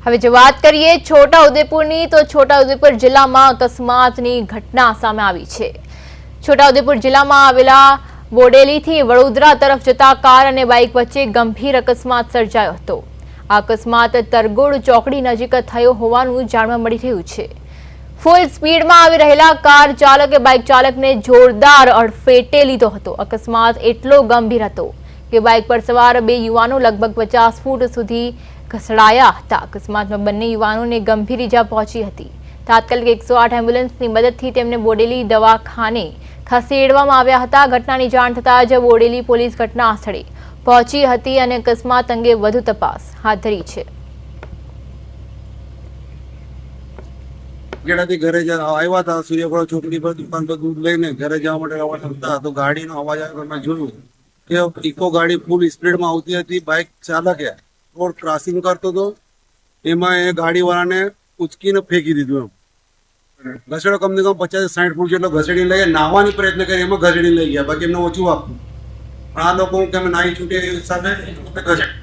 હવે જો વાત કરીએ છોટાઉદેપુરની તો છોટાઉદેપુર જિલ્લામાં અકસ્માતની ઘટના સામે આવી છે। છોટાઉદેપુર જિલ્લામાં આવેલા બોડેલીથી વડોદરા તરફ જતા કાર અને બાઇક વચ્ચે ગંભીર અકસ્માત સર્જાયો હતો। આ અકસ્માત તરગોડ ચોકડી નજીક થયો હોવાનું જાણવા મળી રહ્યું છે। ફૂલ સ્પીડમાં આવી રહેલા કાર ચાલકે બાઇક ચાલકને જોરદાર અડફેટે લીધો હતો। અકસ્માત એટલો ગંભીર હતો કે બાઇક પર સવાર બે યુવાનો લગભગ 50 ફૂટ સુધી ઘસડાયા હતા। અકસ્માતમાં બંને યુવાનોને ગંભીર ઈજા પહોંચી હતી। તાત્કાલિક 108 એમ્બ્યુલન્સની મદદથી તેમને બોડેલી દવાખાને ખસેડવામાં આવ્યા હતા। ઘટનાની જાણ થતાં જ બોડેલી પોલીસ ઘટના સ્થળે પહોંચી હતી અને અકસ્માત અંગે વધુ તપાસ હાથ ધરી છે। ગેડાથી ઘરે આવ્યા હતા, સૂર્યપુરા ચોકડી પર દુકાન પર દૂધ લઈને ઘરે જવા માટે રવાના હતા તો ગાડીનો અવાજ આવ્યો। મેં જોયું કે ઇકો ગાડી ફૂલ સ્પીડમાં આવતી હતી। બાઇક ચાલકે રોડ ક્રોસિંગ કરતો હતો, એમાં એ ગાડીવાળાને ઉચકીને ફેંકી દીધું। એમ ઘસેડો કમ સે કમ 50-60 ફૂટ જેટલો ઘસેડીને લઈ ગયા। નાહવાની પ્રયત્ન કરી, એમાં ઘસેડીને લઈ ગયા, બાકી એમને ઓછું આપતું। પણ આ લોકો કે અમે નાહી છૂટે એ હિસાબે ઘસેડી